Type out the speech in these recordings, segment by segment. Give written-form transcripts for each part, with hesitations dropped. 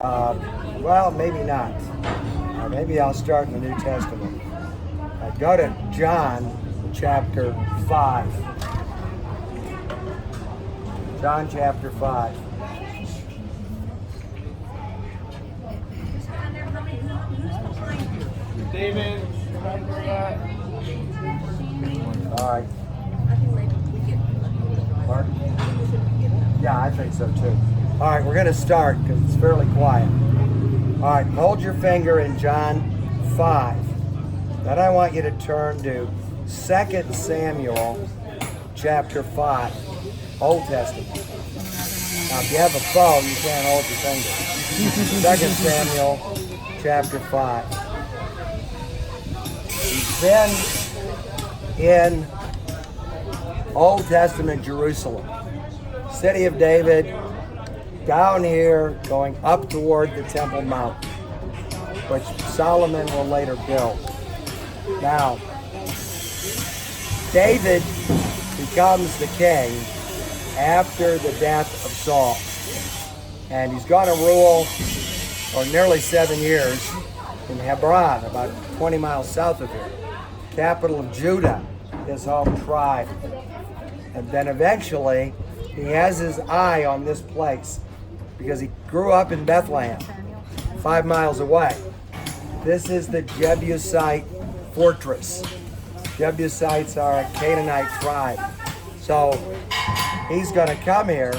Well, maybe not. Maybe I'll start in the New Testament. Go to John chapter 5. John chapter 5. David, All right. Mark? Yeah, I think so too. All right, we're going to start because it's fairly quiet. All right, hold your finger in John 5. Then I want you to turn to 2 Samuel chapter 5, Old Testament. Now, if you have a phone, you can't hold your finger. 2 Samuel chapter 5. He's been in Old Testament Jerusalem, city of David, down here going up toward the Temple Mount, which Solomon will later build. Now, David becomes the king after the death of Saul, and he's going to rule for nearly 7 years in Hebron, about 20 miles south of here, capital of Judah, his home tribe. And then eventually, he has his eye on this place because he grew up in Bethlehem, 5 miles away. This is the Jebusite fortress. Jebusites are a Canaanite tribe. So he's going to come here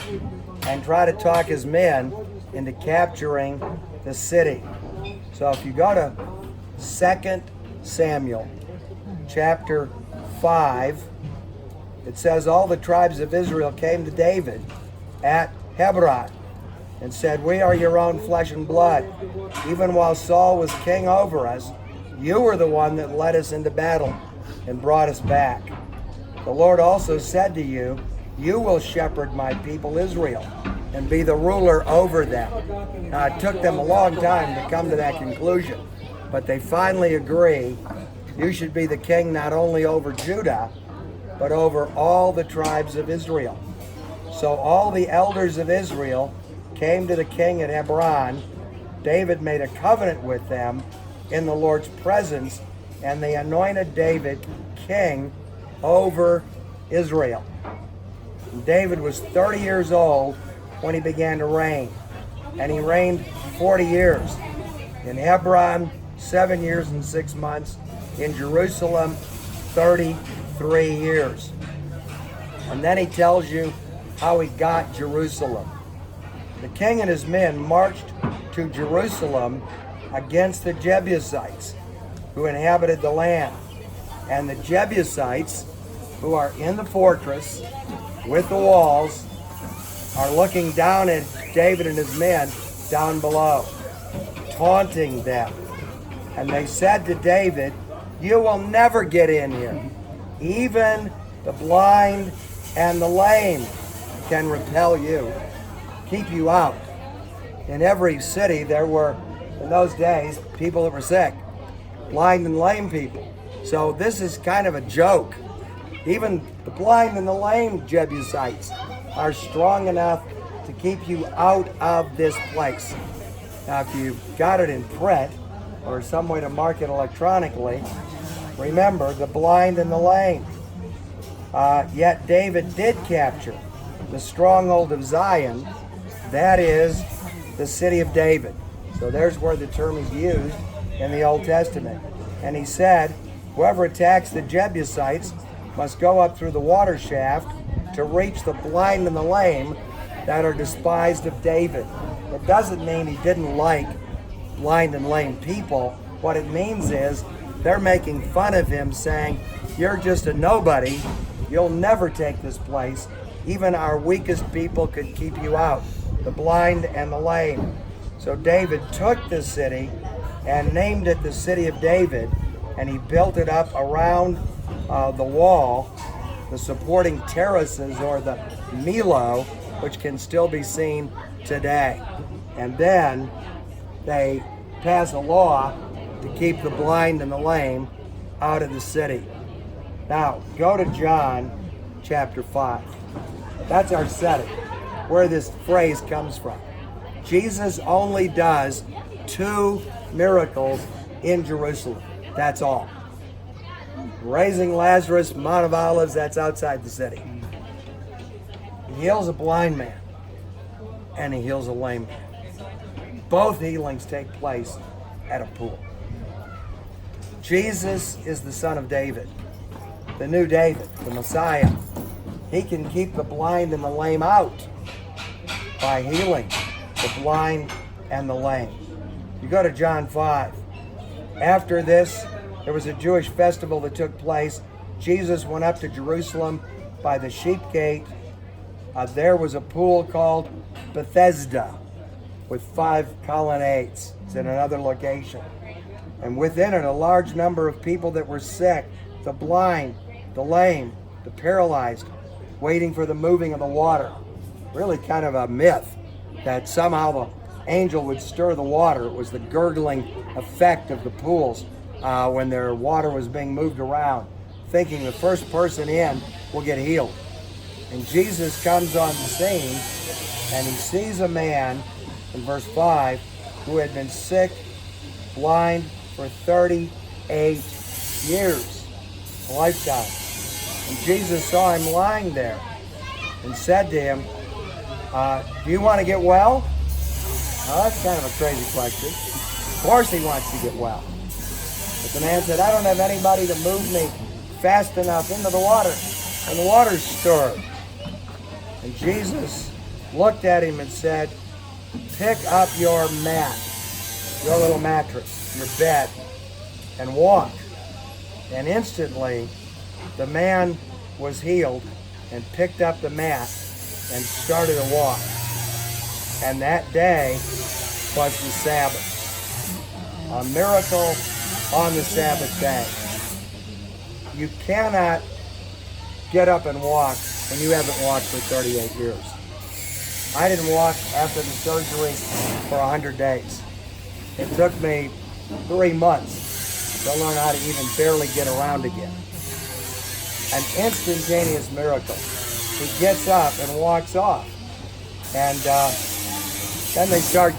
and try to talk his men into capturing the city. So if you go to 2 Samuel chapter 5, it says, all the tribes of Israel came to David at Hebron and said, we are your own flesh and blood. Even while Saul was king over us, you were the one that led us into battle and brought us back. The Lord also said to you, you will shepherd my people Israel and be the ruler over them. Now, it took them a long time to come to that conclusion, but they finally agree you should be the king not only over Judah, but over all the tribes of Israel. So all the elders of Israel came to the king at Hebron. David made a covenant with them in the Lord's presence, and they anointed David king over Israel. David was 30 years old when he began to reign, and he reigned 40 years. In Hebron, 7 years and 6 months. In Jerusalem, 33 years. And then he tells you how he got Jerusalem. The king and his men marched to Jerusalem against the Jebusites who inhabited the land. And the Jebusites, who are in the fortress with the walls, are looking down at David and his men down below, taunting them. And they said to David, you will never get in here. Even the blind and the lame can repel you, keep you out. In every city there were, in those days, people that were sick, blind and lame people. So this is kind of a joke. Even the blind and the lame Jebusites are strong enough to keep you out of this place. Now, if you've got it in print or some way to mark it electronically, remember the blind and the lame. Yet David did capture the stronghold of Zion, that is the city of David. So there's where the term is used in the Old Testament. And he said, whoever attacks the Jebusites must go up through the water shaft to reach the blind and the lame that are despised of David. It doesn't mean he didn't like blind and lame people. What it means is they're making fun of him, saying, you're just a nobody. You'll never take this place. Even our weakest people could keep you out, the blind and the lame. So David took this city and named it the City of David, and he built it up around the wall, the supporting terraces, or the Milo, which can still be seen today. And then they pass a law to keep the blind and the lame out of the city. Now, go to John chapter 5. That's our setting, where this phrase comes from. Jesus only does 2 miracles in Jerusalem. That's all. Raising Lazarus, Mount of Olives, that's outside the city. He heals a blind man, and he heals a lame man. Both healings take place at a pool. Jesus is the son of David, the new David, the Messiah. He can keep the blind and the lame out by healing the blind and the lame. You go to John 5. After this, there was a Jewish festival that took place. Jesus went up to Jerusalem by the sheep gate. There was a pool called Bethesda with 5 colonnades. It's in another location. And within it, a large number of people that were sick, the blind, the lame, the paralyzed, waiting for the moving of the water. Really kind of a myth that somehow the angel would stir the water. It was the gurgling effect of the pools when their water was being moved around, thinking the first person in will get healed. And Jesus comes on the scene, and he sees a man, in verse 5, who had been sick, blind for 38 years, a lifetime. And Jesus saw him lying there and said to him, do you want to get well? Now, that's kind of a crazy question. Of course he wants to get well. But the man said, I don't have anybody to move me fast enough into the water. And the water's stirred. And Jesus looked at him and said, pick up your mat, your little mattress, your bed, and walk. And instantly, the man was healed and picked up the mat and started to walk. And that day was the Sabbath. A miracle on the Sabbath day. You cannot get up and walk when you haven't walked for 38 years. I didn't walk after the surgery for 100 days. It took me 3 months to learn how to even barely get around again. An instantaneous miracle. He gets up and walks off. And then they start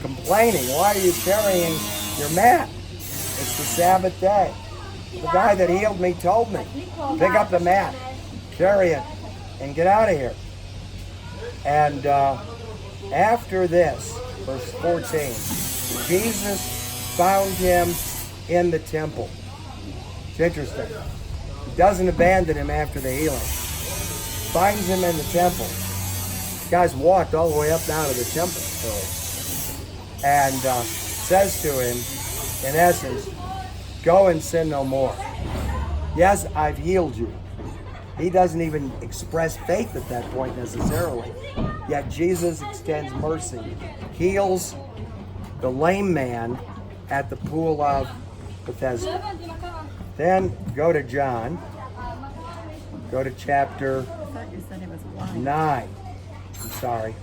complaining, why are you carrying your mat? It's the Sabbath day. The guy that healed me told me, pick up the mat, carry it, and get out of here. And after this, verse 14, Jesus found him in the temple. It's interesting. He doesn't abandon him after the healing. Finds him in the temple. The guy's walked all the way up down to the temple. And says to him, in essence, go and sin no more. Yes, I've healed you. He doesn't even express faith at that point necessarily. Yet Jesus extends mercy, heals the lame man at the pool of Bethesda. Then go to John. Go to chapter 9. I'm sorry.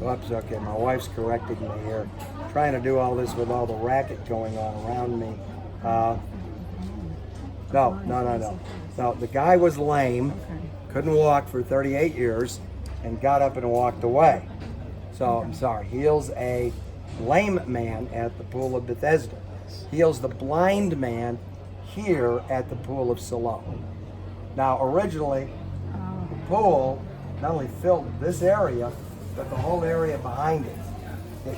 Oops, okay, my wife's correcting me here. Trying to do all this with all the racket going on around me. No, the guy was lame, couldn't walk for 38 years, and got up and walked away. So, I'm sorry, heals a lame man at the pool of Bethesda. Heals the blind man here at the Pool of Siloam. Now, originally, the pool not only filled this area, but the whole area behind it.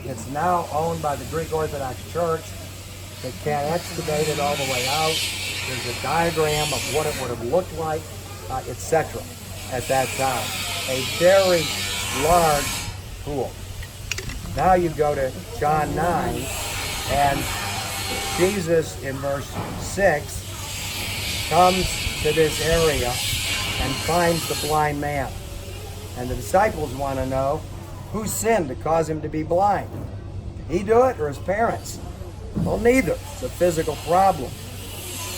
It's now owned by the Greek Orthodox Church. They can't excavate it all the way out. There's a diagram of what it would have looked like, etc. at that time. A very large pool. Now you go to John 9, and Jesus in verse 6 comes to this area and finds the blind man. And the disciples want to know, who sinned to cause him to be blind? Did he do it or his parents? Well, neither. It's a physical problem.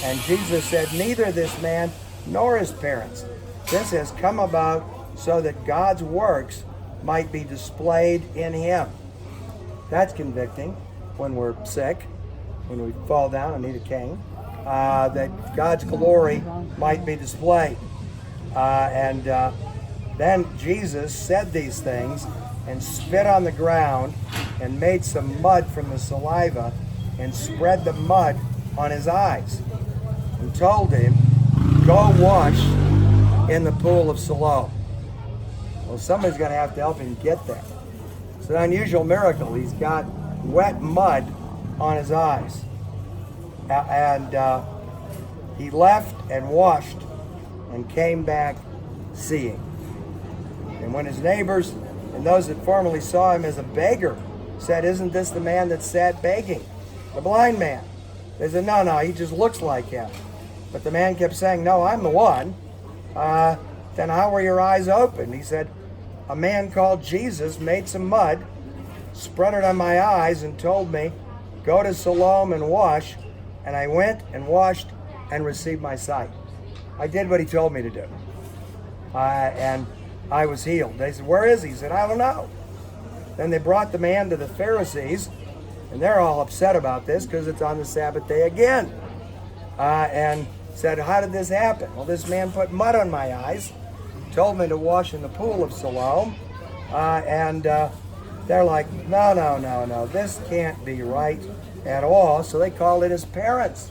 And Jesus said, neither this man nor his parents. This has come about so that God's works might be displayed in him. That's convicting when we're sick, when we fall down and need a cane, that God's glory might be displayed. And Then Jesus said these things and spit on the ground and made some mud from the saliva and spread the mud on his eyes and told him, go wash in the Pool of Siloam. Well, somebody's going to have to help him get there. It's an unusual miracle. He's got wet mud on his eyes. And he left and washed and came back seeing. And when his neighbors and those that formerly saw him as a beggar said, isn't this the man that sat begging, the blind man? They said, no, he just looks like him. But the man kept saying, no, I'm the one. Then how were your eyes open? He said, a man called Jesus made some mud, spread it on my eyes, and told me, go to Siloam and wash. And I went and washed and received my sight. I did what he told me to do. And I was healed. They said, where is he? He said, I don't know. Then they brought the man to the Pharisees, and they're all upset about this because it's on the Sabbath day again. And said, how did this happen? Well, this man put mud on my eyes, told me to wash in the Pool of Siloam, and they're like, no, this can't be right at all. So they called in his parents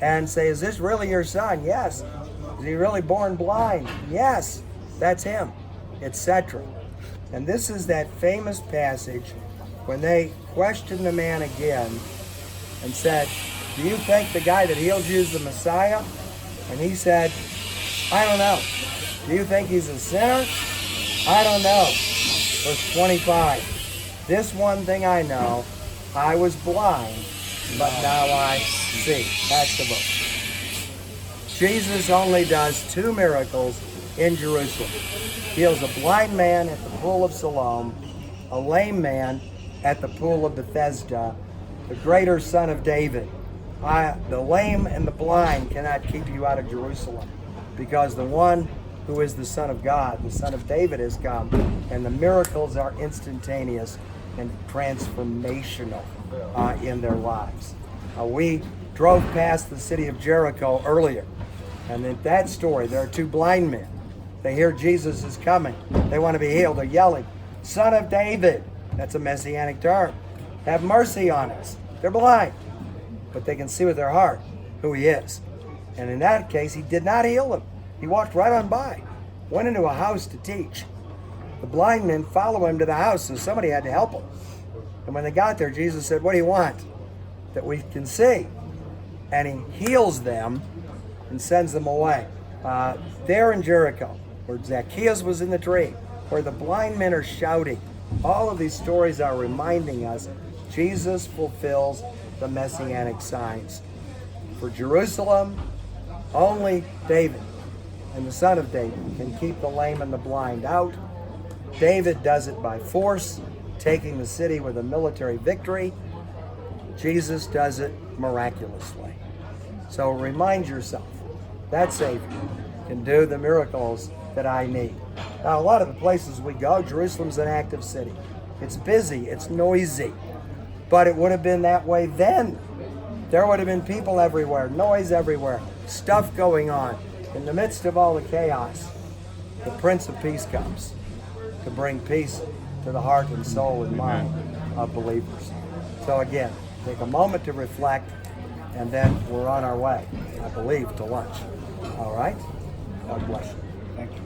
and say, is this really your son? Yes. Is he really born blind? Yes, that's him, etc. And this is that famous passage when they questioned the man again and said, do you think the guy that healed you is the Messiah? And he said, I don't know. Do you think he's a sinner? I don't know. Verse 25. This one thing I know, I was blind, but now I see. That's the book. Jesus only does 2 miracles in Jerusalem. Heals a blind man at the Pool of Siloam, a lame man at the Pool of Bethesda, the greater son of David. The lame and the blind cannot keep you out of Jerusalem, because the one who is the Son of God, the Son of David, has come, and the miracles are instantaneous and transformational in their lives. We drove past the city of Jericho earlier, and in that story there are 2 blind men. They hear Jesus is coming. They want to be healed. They're yelling, Son of David. That's a messianic term. Have mercy on us. They're blind, but they can see with their heart who he is. And in that case, he did not heal them. He walked right on by, went into a house to teach. The blind men follow him to the house, so somebody had to help him. And when they got there, Jesus said, what do you want? That we can see. And he heals them and sends them away. There in Jericho, where Zacchaeus was in the tree, where the blind men are shouting, all of these stories are reminding us Jesus fulfills the messianic signs. For Jerusalem, only David and the Son of David can keep the lame and the blind out. David does it by force, taking the city with a military victory. Jesus does it miraculously. So remind yourself, that Savior can do the miracles that I need. Now, a lot of the places we go, Jerusalem's an active city. It's busy, it's noisy, but it would have been that way then. There would have been people everywhere, noise everywhere, stuff going on. In the midst of all the chaos, the Prince of Peace comes to bring peace to the heart and soul and mind of believers. So again, take a moment to reflect, and then we're on our way, I believe, to lunch. All right? God bless you. Thank you.